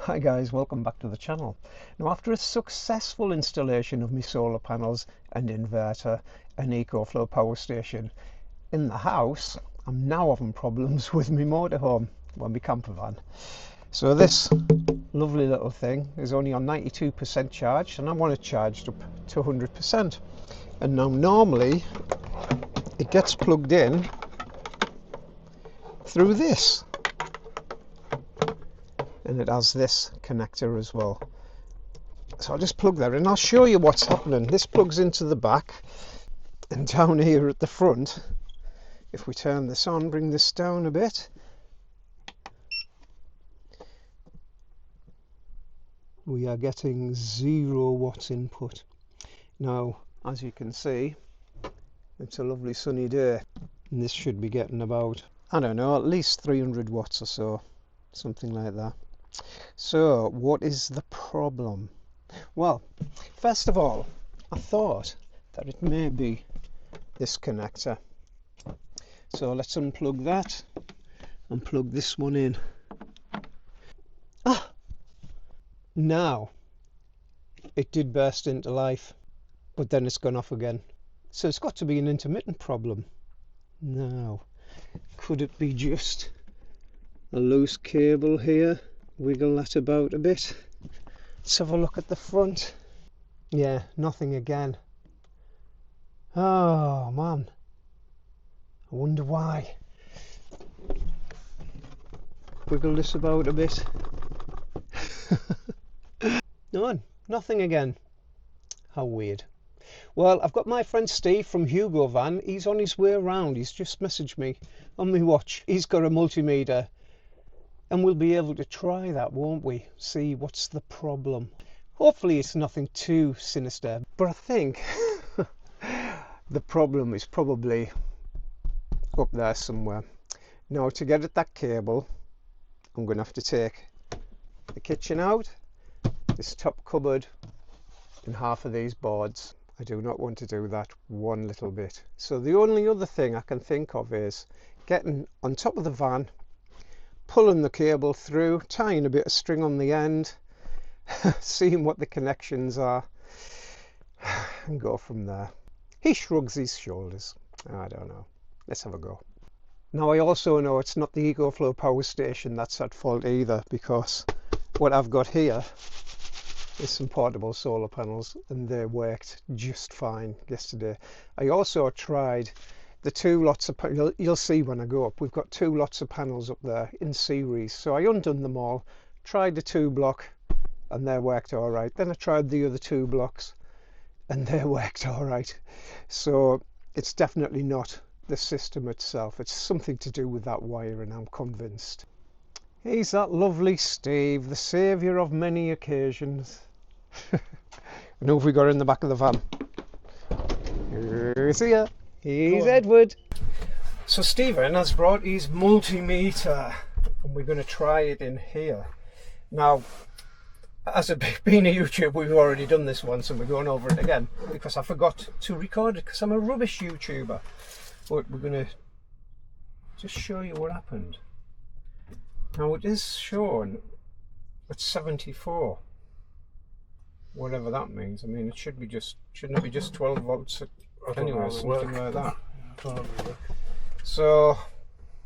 Hi guys, welcome back to the channel. Now, after a successful installation of my solar panels and inverter and EcoFlow power station in the house, I'm now having problems with my motorhome, well, my campervan. So this lovely little thing is only on 92% charge and I want it charged up to 100%. And now normally it gets plugged in through this. And it has this connector as well. So I'll just plug that in. I'll show you what's happening. This plugs into the back, and down here at the front, if we turn this on, bring this down a bit, we are getting 0 watts input. Now, as you can see, it's a lovely sunny day, and this should be getting about, I don't know, at least 300 watts or so, something like that. So what is the problem? Well, first of all, I thought that it may be this connector. So let's unplug that and plug this one in. Now it did burst into life, but then it's gone off again. So it's got to be an intermittent problem. Now, could it be just a loose cable here? Wiggle that about a bit. Let's have a look at the front. Yeah, nothing again. Oh man, I wonder why. Wiggle this about a bit. No, nothing again. How weird. Well, I've got my friend Steve from EcoFlow. He's on his way around. He's just messaged me on my watch. He's got a multimeter. And we'll be able to try that, won't we? See what's the problem. Hopefully it's nothing too sinister, but I think the problem is probably up there somewhere. Now, to get at that cable, I'm going to have to take the kitchen out, this top cupboard, and half of these boards. I do not want to do that one little bit. So the only other thing I can think of is getting on top of the van, pulling the cable through, tying a bit of string on the end, seeing what the connections are, and go from there. He shrugs his shoulders. I don't know. Let's have a go. Now, I also know it's not the EcoFlow power station that's at fault either, because what I've got here is some portable solar panels and they worked just fine yesterday. I also tried the 2 lots of, you'll see when I go up, we've got 2 lots of panels up there in series. So I undone them all, tried the 2 block and they worked all right. Then I tried the other 2 blocks and they worked all right. So it's definitely not the system itself. It's something to do with that wiring, I'm convinced. He's that lovely Steve, the saviour of many occasions. And who have we got in the back of the van? Here's here. He's Edward. So Stephen has brought his multimeter and we're going to try it in here. Now, as being a YouTuber, we've already done this once and we're going over it again because I forgot to record it because I'm a rubbish YouTuber. But we're going to just show you what happened. Now it is shown at 74. Whatever that means. I mean, it should be just, shouldn't it be just 12 volts anyway, something like that. So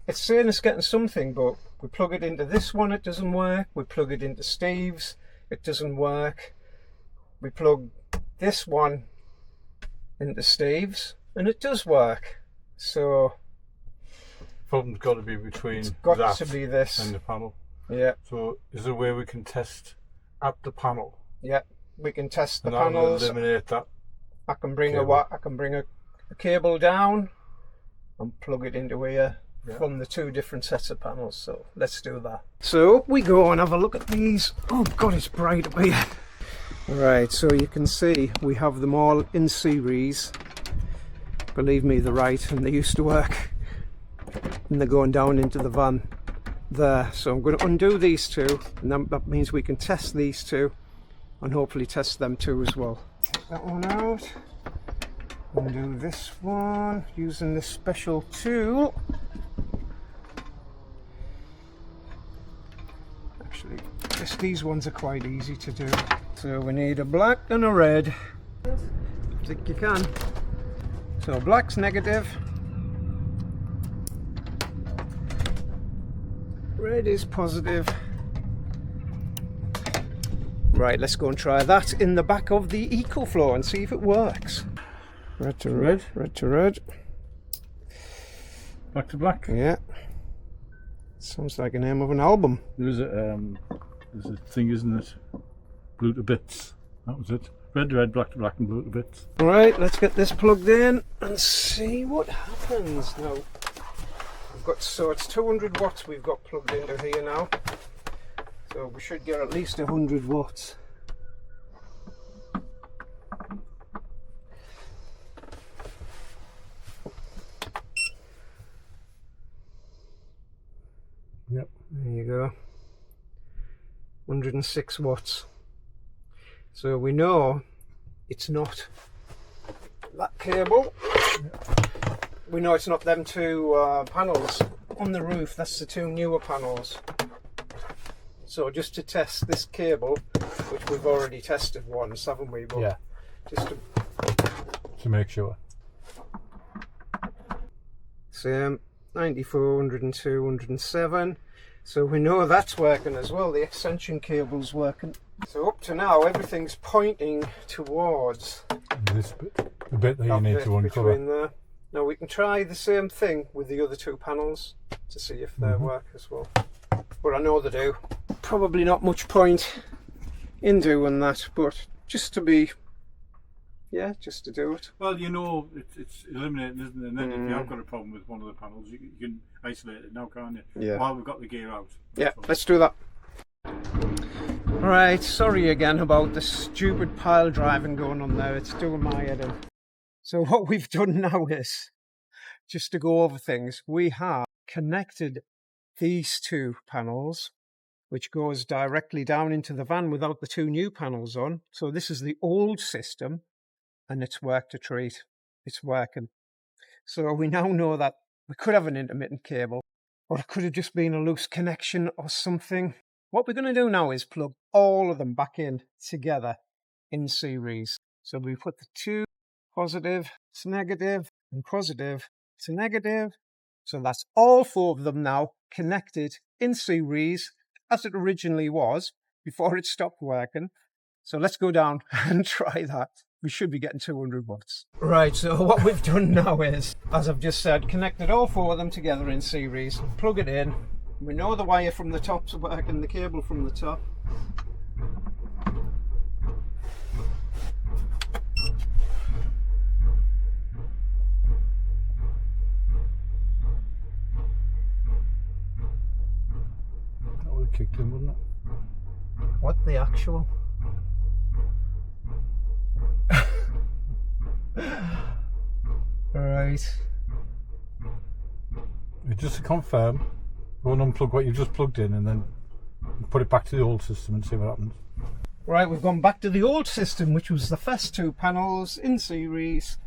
it's saying it's getting something, but we plug it into this one, it doesn't work. We plug it into Steve's, it doesn't work. We plug this one into Steve's and it does work. So problem's got to be between it's got that to be this and the panel. Yeah. So is there a way we can test at the panel? Yeah, we can test the and panels. Eliminate that. I can bring cable. a cable down and plug it into here from the 2 different sets of panels. So let's do that. So up we go and have a look at these. Oh God, it's bright up here. Right, so you can see we have them all in series. Believe me, they're right and they used to work. And they're going down into the van there. So I'm going to undo these 2 and that means we can test these 2 and hopefully test them too as well. Take that one out. Undo this one using this special tool. Actually, this these ones are quite easy to do. So we need a black and a red. I think you can. So black's negative. Red is positive. Right, let's go and try that in the back of the EcoFlow and see if it works. Red to red, red to red. Black to black. Yeah. Sounds like the name of an album. There's a thing, isn't it? Blue to bits. That was it. Red to red, black to black, and blue to bits. Right, let's get this plugged in and see what happens now. So it's 200 watts we've got plugged into here now. So we should get at least 100 watts. Yep. There you go. 106 watts. So we know it's not that cable. We know it's not them two panels on the roof. That's the two newer panels. So just to test this cable, which we've already tested once, haven't we? But yeah. Just to make sure. Same. 94, 102, 107. So we know that's working as well. The extension cable's working. So up to now, everything's pointing towards this bit, the bit that you need to uncover. There. Now we can try the same thing with the other two panels to see if they work as well. But I know they do. Probably not much point in doing that, but just to be, yeah, just to do it. Well, you know, it's eliminating, isn't it? And then if you have got a problem with one of the panels, you can isolate it now, can't you? Yeah. While we've got the gear out. Yeah, let's do that. Alright, sorry again about the stupid pile driving going on there. It's doing my head in. So what we've done now is, just to go over things, we have connected these two panels, which goes directly down into the van without the two new panels on. So this is the old system, and it's worked a treat. It's working. So we now know that we could have an intermittent cable, or it could have just been a loose connection or something. What we're going to do now is plug all of them back in together in series. So we put the two positive to negative and positive to negative. So that's all four of them now connected in series as it originally was before it stopped working. So let's go down and try that. We should be getting 200 watts. Right, so what we've done now is, as I've just said, connected all four of them together in series, plug it in. We know the wire from the top's working, the cable from the top. That would have kicked in, wouldn't it? What the actual? Right. Just to confirm, go and unplug what you've just plugged in and then put it back to the old system and see what happens. Right, we've gone back to the old system, which was the first two panels in series.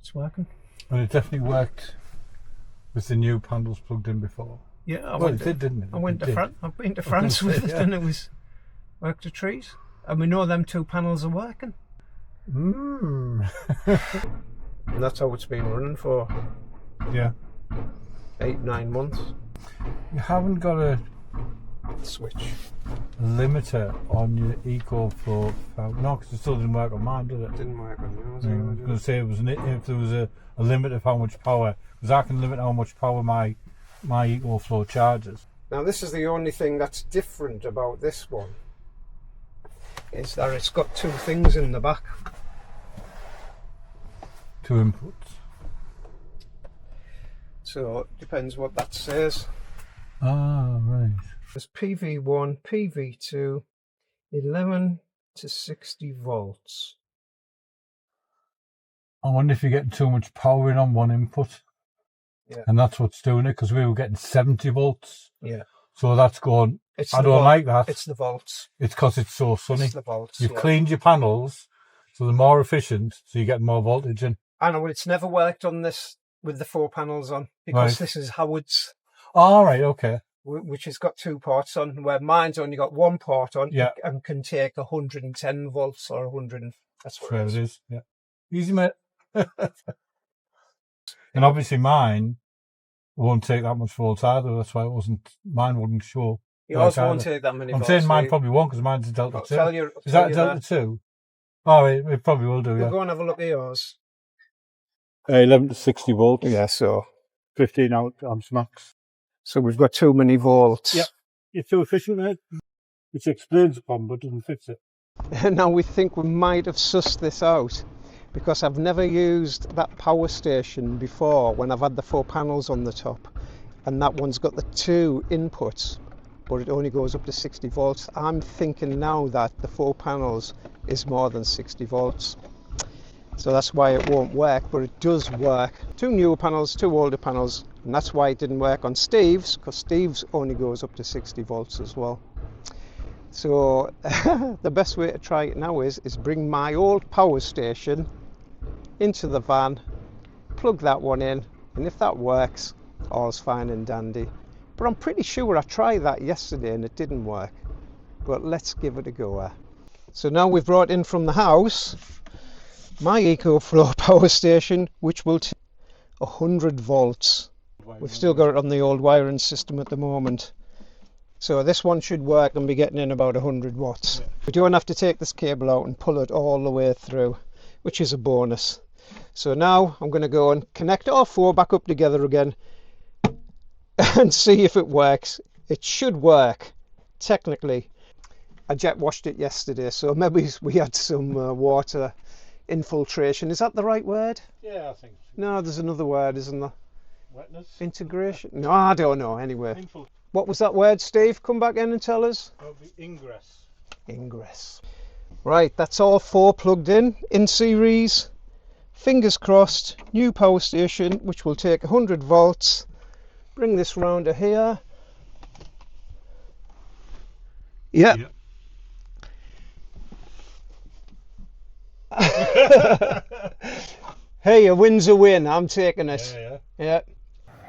It's working. And it definitely worked with the new panels plugged in before. Yeah, it did, didn't it? I've been to France with it, and it was worked a treat. And we know them two panels are working. And that's how it's been running for. Yeah. 8-9 months. You haven't got a Switch limiter on your EcoFlow. No, because it still didn't work on mine, did it? didn't work on yours. I was going to say if there was a limit of how much power, because I can limit how much power my EcoFlow charges. Now this is the only thing that's different about this one, is that it's got two things in the back. Two inputs. So it depends what that says. Ah, right. There's PV1, PV2, 11 to 60 volts. I wonder if you're getting too much power in on one input. Yeah. And that's what's doing it, because we were getting 70 volts. Yeah. So that's going, It's I don't like that. It's the volts. It's because it's so sunny. It's the volts. You've cleaned your panels, so they're more efficient, so you get more voltage in. I know, it's never worked on this with the 4 panels on, because Right. this is Howard's, All right, okay. which has got 2 ports on, where mine's only got 1 port on. Yeah. And can take 110 volts or 100. That's what Where it it is. is. Yeah. Easy, mate. And obviously mine won't take that much volts either. That's why mine wouldn't show. Yours like won't either. take that many I'm volts. saying mine so probably won't, because mine's a Delta I'll 2. tell you, Is that a Delta 2? Oh, it probably will do, We'll yeah. go and have a look at yours. 11 to 60 volts. Yeah, so 15 amps max. so we've got too many volts. Yep. You're too efficient, mate. Which explains the problem, but doesn't fix it. Now we think we might have sussed this out, because I've never used that power station before when I've had the 4 panels on the top, and that one's got the 2 inputs, but it only goes up to 60 volts. I'm thinking now that the 4 panels is more than 60 volts. So that's why it won't work, but it does work. 2 newer panels, 2 older panels, and that's why it didn't work on Steve's, because Steve's only goes up to 60 volts as well. So the best way to try it now is bring my old power station into the van, plug that one in, and if that works, all's fine and dandy. But I'm pretty sure I tried that yesterday and it didn't work. But let's give it a go. So now we've brought in from the house my EcoFlow power station, which will take 100 volts. We've still got it on the old wiring system at the moment. So this one should work and be getting in about 100 watts. Yeah. We don't have to take this cable out and pull it all the way through, which is a bonus. So now I'm going to go and connect all 4 back up together again and see if it works. It should work, technically. I jet washed it yesterday, so maybe we had some water infiltration. Is that the right word? Yeah, I think so. No, there's another word, isn't there? Wetness? Integration? No, I don't know. Anyway. What was that word, Steve? Come back in and tell us. That'll be ingress. Ingress. Right, that's all 4 plugged in series. Fingers crossed. New power station, which will take 100 volts. Bring this round to here. Yep. Hey, a win's a win. I'm taking it. Yeah.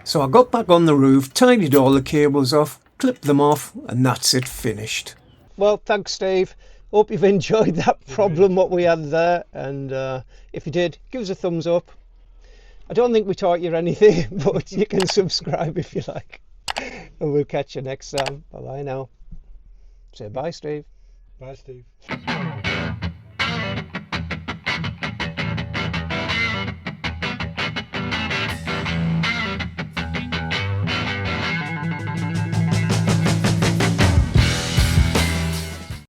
So I got back on the roof, tidied all the cables off, clipped them off, and that's it finished. Well, thanks, Steve. Hope you've enjoyed that problem what we had there, and if you did, give us a thumbs up. I don't think we taught you anything, but you can subscribe if you like, and we'll catch you next time. Bye bye now. Say bye, Steve. Bye, Steve.